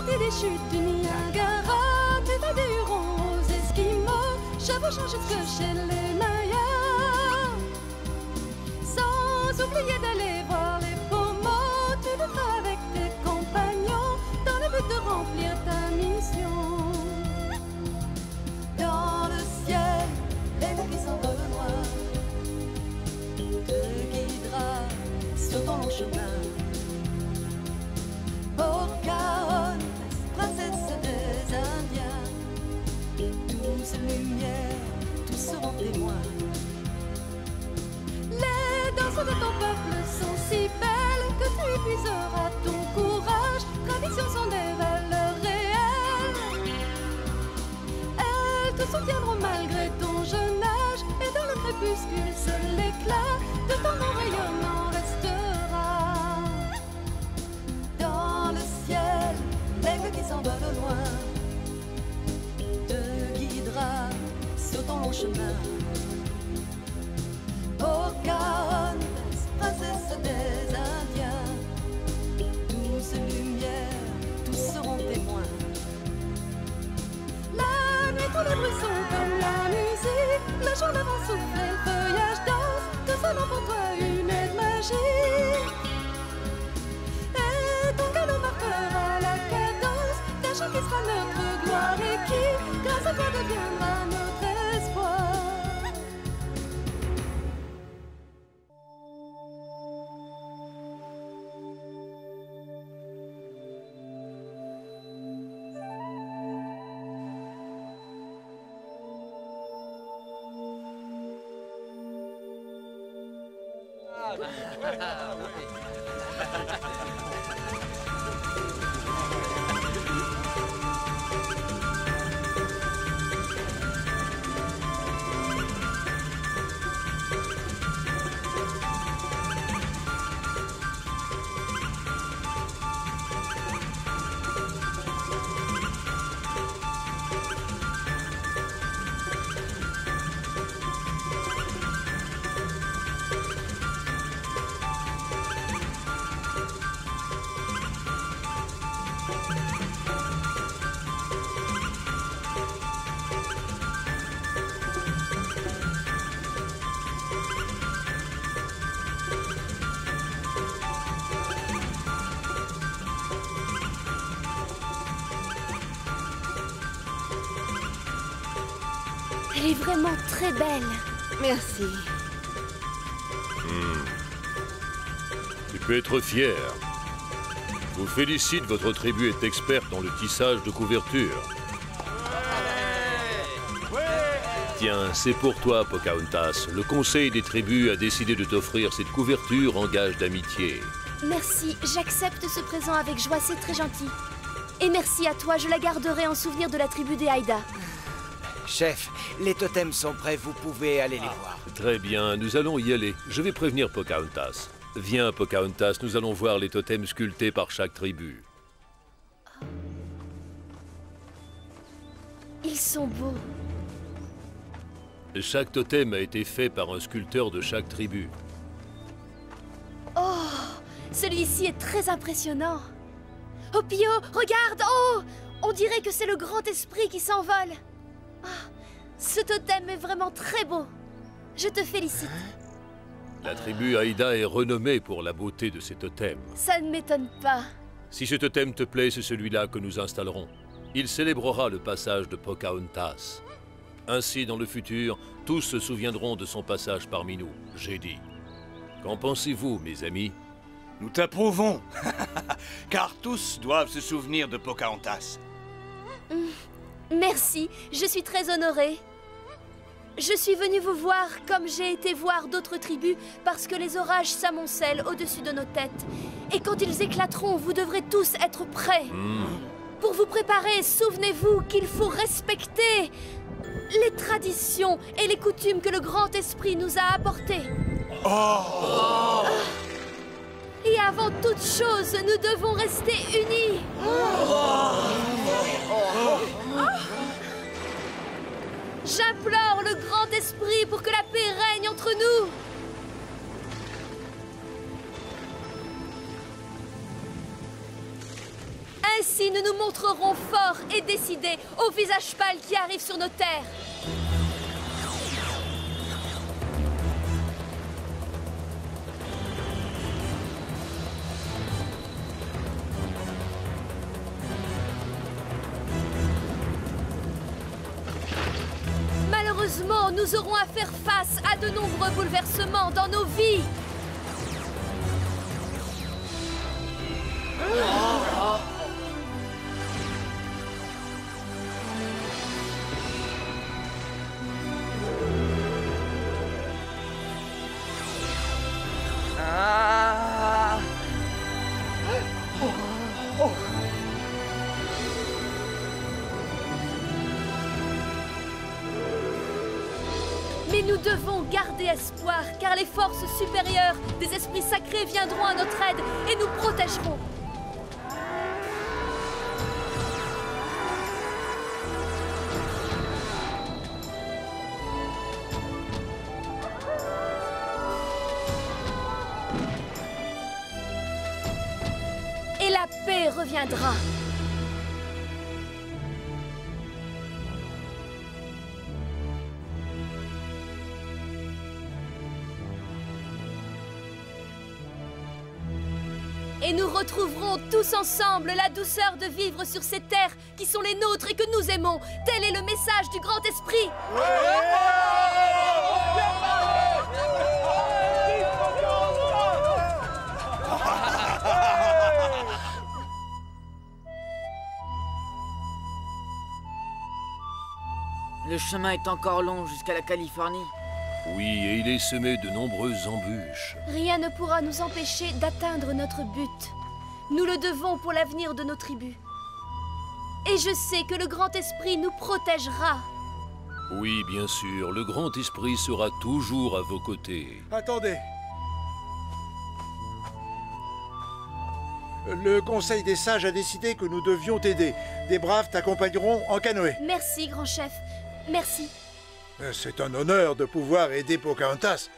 partie des chutes du Niagara, tu vas des Hurons aux Esquimaux, chevauchant jusque chez les Mayas. Sans oublier d'aller voir les Pomos, tu le feras avec tes compagnons, dans le but de remplir ta mission. Dans le ciel, l'aigle qui s'envole loin te guidera sur ton long chemin. Pocahontas, princesse des Indiens, douce lumière, tous seront témoins. Les danses de ton peuple sont si belles que tu épuiseras ton courage. Traditions sont des valeurs réelles. Elles te soutiendront malgré ton jeune âge, et dans le crépuscule seul l'éclat de ton nom rayonnant restera. Dans le ciel, l'aigle qui s'envole au loin te guidera sur ton long chemin. Pocahontas, princesse des Indiens, douce lumière, tous seront témoins. La nuit, tous les bruits sont comme la musique. Le jour d'avant souffle et le feuillage danse. Tout selon pour toi une aide magique. Et ton galop marquera la cadence d'un chant qui sera notre gloire et qui, grâce à toi, deviendra notre espoir. Elle est vraiment très belle. Merci. Tu peux être fier. Je vous félicite, votre tribu est experte dans le tissage de couverture. Tiens, c'est pour toi, Pocahontas. Le conseil des tribus a décidé de t'offrir cette couverture en gage d'amitié. Merci, j'accepte ce présent avec joie, c'est très gentil. Et merci à toi, je la garderai en souvenir de la tribu des Haïda. Chef, les totems sont prêts, vous pouvez aller les voir. Très bien, nous allons y aller. Je vais prévenir Pocahontas. Viens, Pocahontas, nous allons voir les totems sculptés par chaque tribu. Ils sont beaux. Chaque totem a été fait par un sculpteur de chaque tribu. Oh, celui-ci est très impressionnant. Oh, Pio, regarde, oh! On dirait que c'est le grand esprit qui s'envole. Ah, ce totem est vraiment très beau. Je te félicite. La tribu Haïda est renommée pour la beauté de ses totems. Ça ne m'étonne pas. Si ce totem te plaît, c'est celui-là que nous installerons. Il célébrera le passage de Pocahontas. Ainsi, dans le futur, tous se souviendront de son passage parmi nous, j'ai dit. Qu'en pensez-vous, mes amis? Nous t'approuvons, car tous doivent se souvenir de Pocahontas. Merci, je suis très honorée. Je suis venue vous voir comme j'ai été voir d'autres tribus parce que les orages s'amoncellent au-dessus de nos têtes. Et quand ils éclateront, vous devrez tous être prêts. Pour vous préparer, souvenez-vous qu'il faut respecter les traditions et les coutumes que le grand esprit nous a apportées. Et avant toute chose, nous devons rester unis. J'implore le grand esprit pour que la paix règne entre nous. Ainsi, nous nous montrerons forts et décidés au visage pâle qui arrive sur nos terres. Malheureusement, nous aurons à faire face à de nombreux bouleversements dans nos vies. Mais nous devons garder espoir, car les forces supérieures des esprits sacrés viendront à notre aide et nous protégeront. Et la paix reviendra. Et nous retrouverons tous ensemble la douceur de vivre sur ces terres qui sont les nôtres et que nous aimons. Tel est le message du Grand Esprit. Le chemin est encore long jusqu'à la Californie. Oui, et il est semé de nombreuses embûches. Rien ne pourra nous empêcher d'atteindre notre but. Nous le devons pour l'avenir de nos tribus. Et je sais que le Grand Esprit nous protégera. Oui, bien sûr, le Grand Esprit sera toujours à vos côtés. Attendez. Le Conseil des Sages a décidé que nous devions t'aider. Des braves t'accompagneront en canoë. Merci, grand chef. Merci. C'est un honneur de pouvoir aider Pocahontas.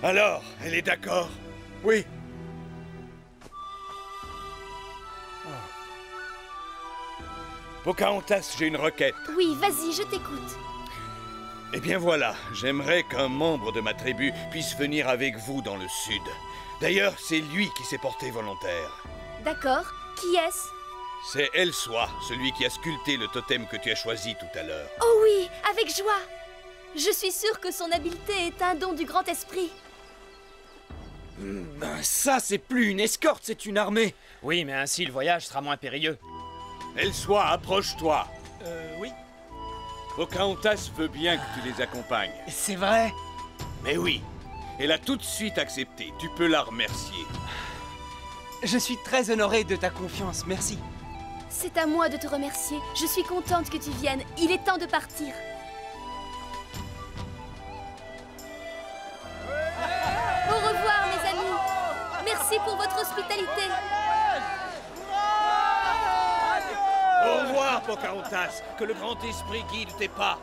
Alors, elle est d'accord? Oui. Pocahontas, j'ai une requête. Oui, vas-y, je t'écoute. Eh bien voilà, j'aimerais qu'un membre de ma tribu puisse venir avec vous dans le sud. D'ailleurs, c'est lui qui s'est porté volontaire. D'accord. Qui est-ce? C'est Elsoi, celui qui a sculpté le totem que tu as choisi tout à l'heure. Oh oui, avec joie. Je suis sûre que son habileté est un don du Grand Esprit. Ça, c'est plus une escorte, c'est une armée. Oui, mais ainsi le voyage sera moins périlleux. Elsoi, approche-toi. Oui. Pocahontas veut bien que tu les accompagnes. C'est vrai? Mais oui, elle a tout de suite accepté. Tu peux la remercier. Je suis très honoré de ta confiance, merci. C'est à moi de te remercier. Je suis contente que tu viennes. Il est temps de partir. Au revoir, mes amis. Merci pour votre hospitalité. Au revoir, Pocahontas. Que le Grand Esprit guide tes pas.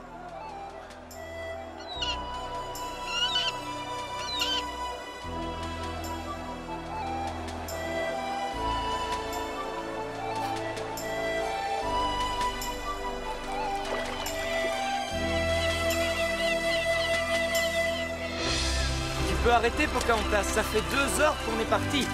Tu peux arrêter, Pocahontas, ça fait 2 heures qu'on est parti.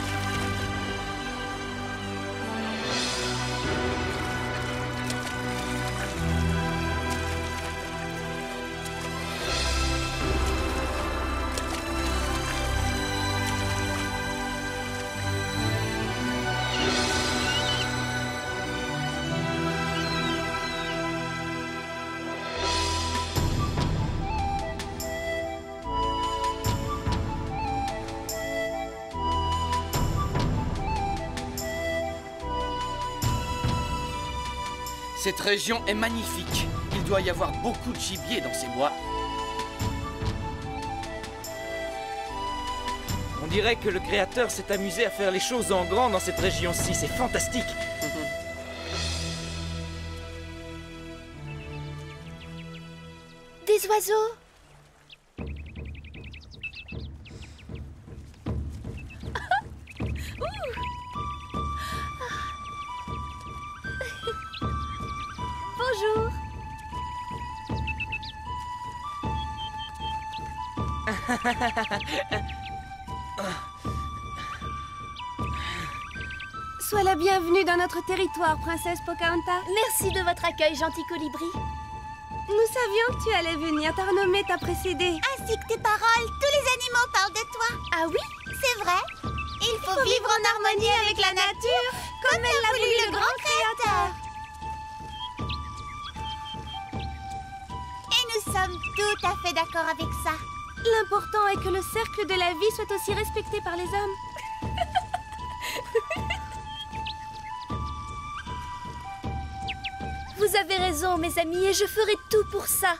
Cette région est magnifique. Il doit y avoir beaucoup de gibier dans ces bois. On dirait que le Créateur s'est amusé à faire les choses en grand dans cette région-ci. C'est fantastique. Des oiseaux. Sois la bienvenue dans notre territoire, princesse Pocahontas. Merci de votre accueil, gentil colibri. Nous savions que tu allais venir. Ta renommée t'a précédé. Ainsi que tes paroles, tous les animaux parlent de toi. Ah oui? C'est vrai. Il faut vivre en harmonie avec la nature, comme l'a voulu le grand créateur. Et nous sommes tout à fait d'accord avec ça. L'important est que le cercle de la vie soit aussi respecté par les hommes. Vous avez raison, mes amis, et je ferai tout pour ça.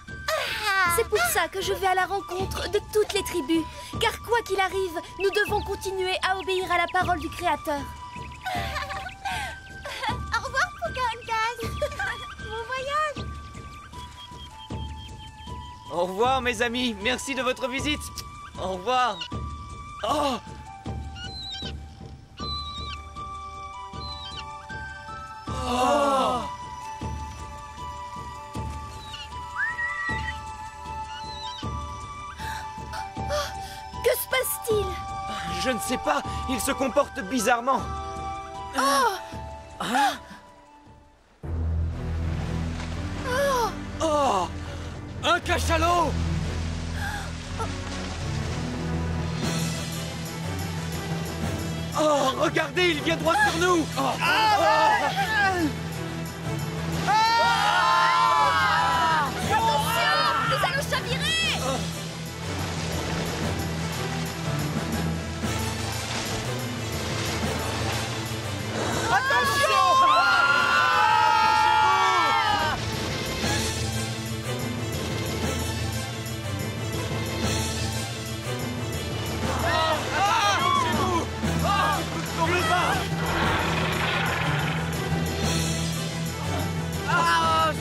C'est pour ça que je vais à la rencontre de toutes les tribus. Car quoi qu'il arrive, nous devons continuer à obéir à la parole du Créateur. Au revoir, Pocahontas. Bon voyage. Au revoir, mes amis. Merci de votre visite. Au revoir. Oh! Oh! Que se passe-t-il? Je ne sais pas. Il se comporte bizarrement. Oh! Un cachalot! Oh, regardez, il vient droit sur nous! Nous allons chavirer!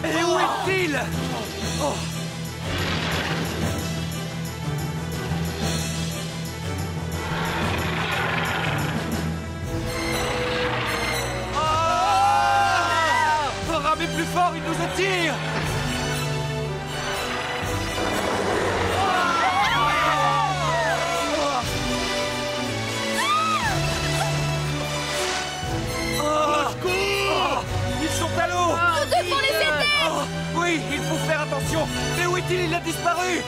Et où est-il? Oh. Oh, ramez plus fort, il nous attire. Ils sont à l'eau. Nous devons les aider! Oh, oui, il faut faire attention. Mais où est-il? Il a disparu.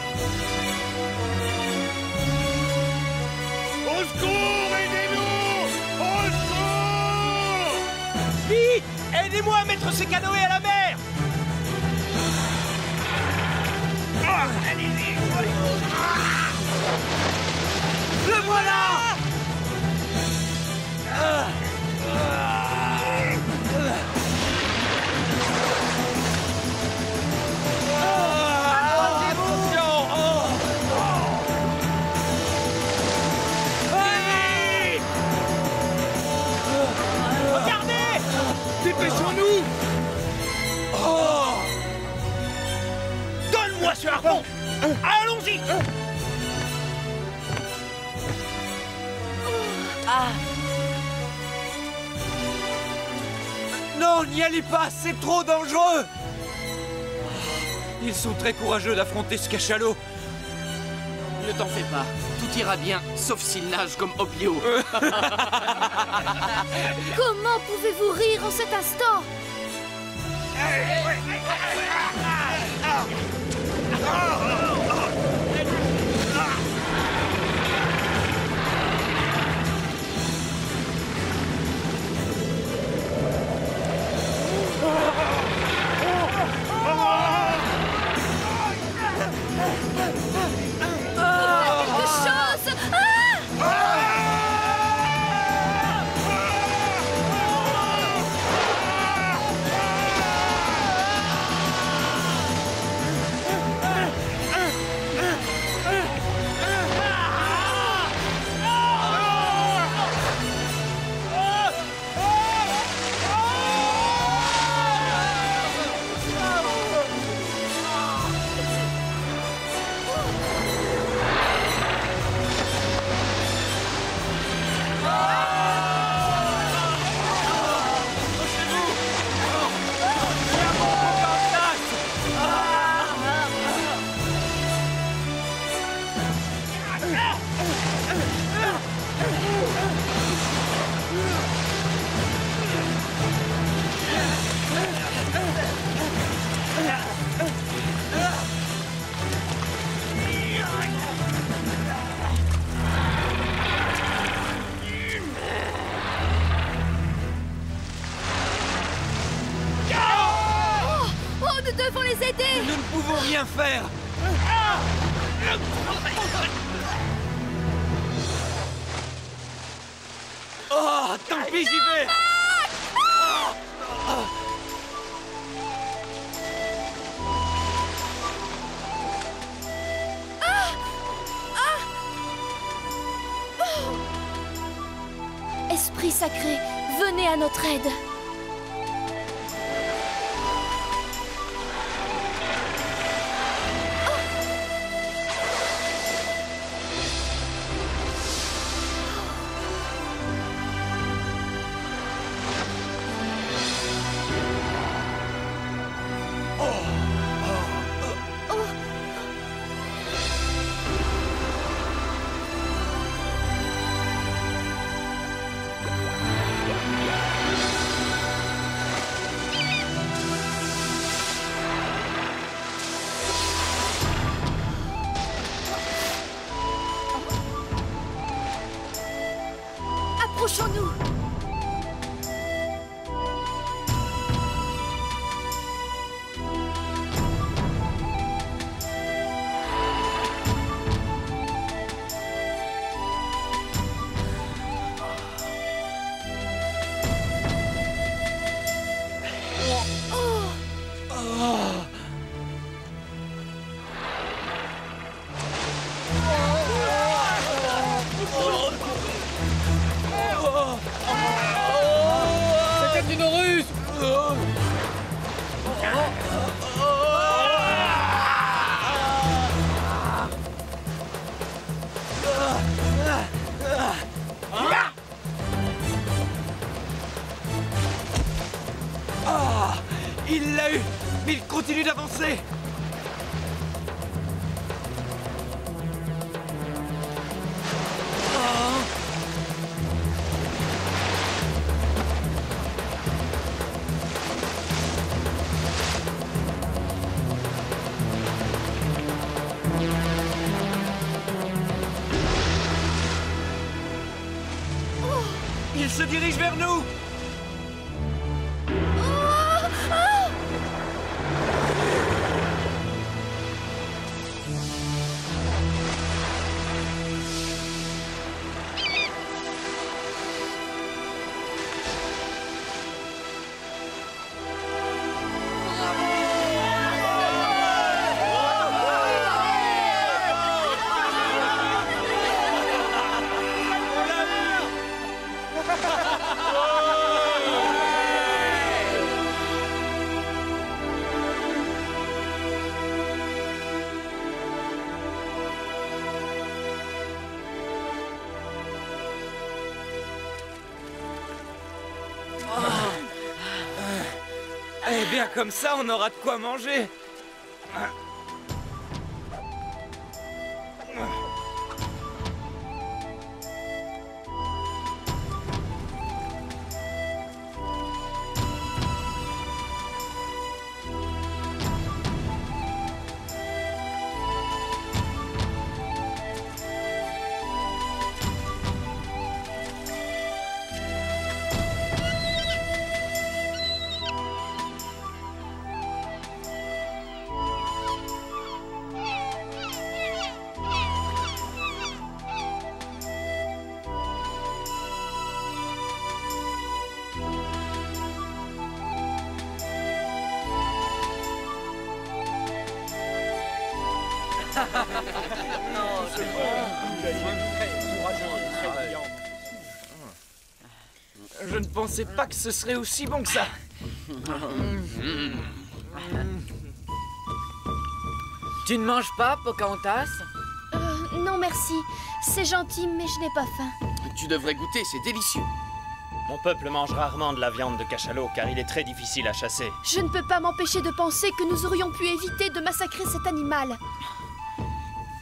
Au secours, aidez-nous! Au secours! Vite! Aidez-moi à mettre ces canoës à la mer. Allez-y! Le voilà! Attention! Regardez! Dépêchons-nous! Oh! Donne-moi ce harpon! Allons-y! Non, n'y allez pas, c'est trop dangereux. Ils sont très courageux d'affronter ce cachalot. Ne t'en fais pas, tout ira bien, sauf s'il nage comme Opio. Comment pouvez-vous rire en cet instant? Quelque chose! m'aider! Nous ne pouvons rien faire. Oh, tant pis, j'y vais. Esprit sacré, venez à notre aide. Approchons-nous. C'était une ruse! Ah, il l'a eu, mais il continue d'avancer. Il se dirige vers nous. Eh bien, comme ça, on aura de quoi manger. Je ne pensais pas que ce serait aussi bon que ça. Tu ne manges pas, Pocahontas? Non merci, c'est gentil mais je n'ai pas faim. Tu devrais goûter, c'est délicieux. Mon peuple mange rarement de la viande de cachalot car il est très difficile à chasser. Je ne peux pas m'empêcher de penser que nous aurions pu éviter de massacrer cet animal.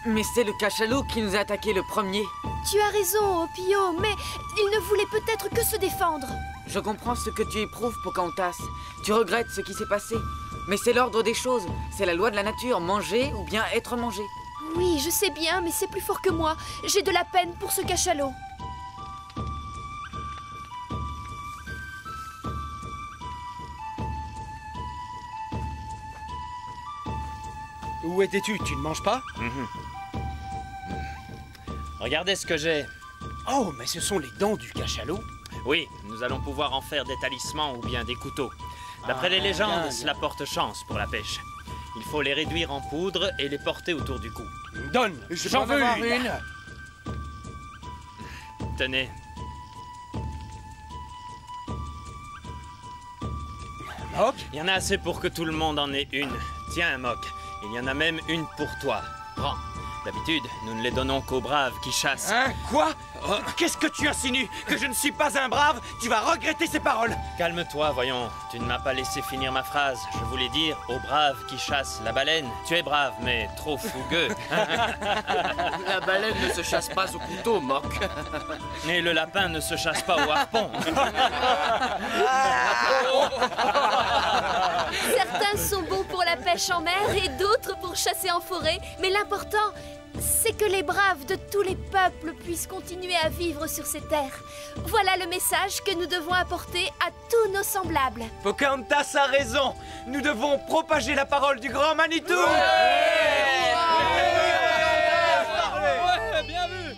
Mais c'est le cachalot qui nous a attaqué le premier. Tu as raison, Opio, mais il ne voulait peut-être que se défendre. Je comprends ce que tu éprouves, Pocahontas. Tu regrettes ce qui s'est passé. Mais c'est l'ordre des choses. C'est la loi de la nature, manger ou bien être mangé. Oui, je sais bien, mais c'est plus fort que moi. J'ai de la peine pour ce cachalot. Où étais-tu? Tu ne manges pas? Regardez ce que j'ai. Oh, mais ce sont les dents du cachalot. Oui, nous allons pouvoir en faire des talismans ou bien des couteaux. D'après les légendes, bien. cela porte chance pour la pêche. Il faut les réduire en poudre et les porter autour du cou. Donne, j'en veux une. Tenez. Mock? Il y en a assez pour que tout le monde en ait une. Tiens, Mock, il y en a même une pour toi. Prends. D'habitude, nous ne les donnons qu'aux braves qui chassent. Hein? Quoi? Qu'est-ce que tu insinues? Que je ne suis pas un brave? Tu vas regretter ces paroles. Calme-toi, voyons. Tu ne m'as pas laissé finir ma phrase. Je voulais dire aux braves qui chassent la baleine. Tu es brave, mais trop fougueux. La baleine ne se chasse pas au couteau, Mock. Et le lapin ne se chasse pas au harpon. Certains sont bons pour la pêche en mer et d'autres pour chasser en forêt. Mais l'important, c'est que les braves de tous les peuples puissent continuer à vivre sur ces terres. Voilà le message que nous devons apporter à tous nos semblables. Pocahontas a raison. Nous devons propager la parole du grand Manitou. Bien vu.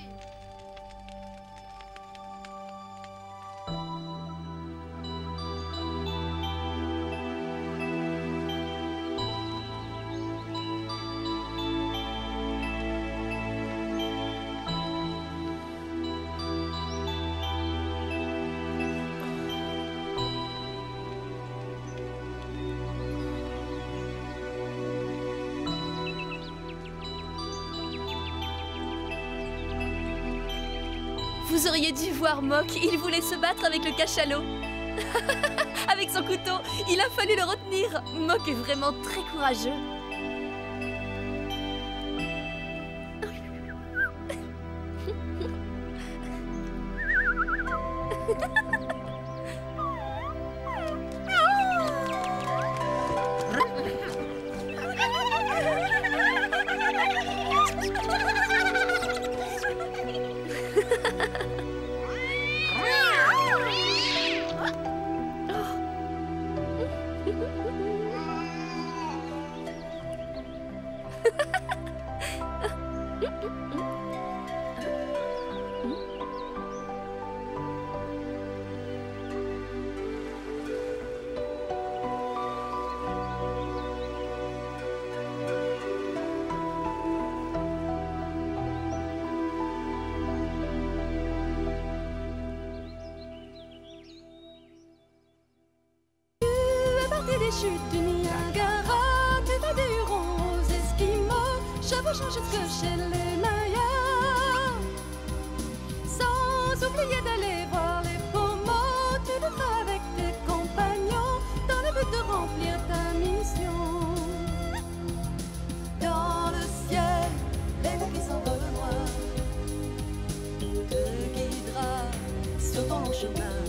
Vous auriez dû voir Mock, il voulait se battre avec le cachalot. Avec son couteau, il a fallu le retenir. Mock est vraiment très courageux. Des chutes du Niagara, tu vas des Hurons aux Esquimaux, chevauchant jusque chez les Mayas. Sans oublier d'aller voir les Pomos, tu le feras avec tes compagnons, dans le but de remplir ta mission. Dans le ciel, l'aigle qui s'envole loin te guidera sur ton long chemin.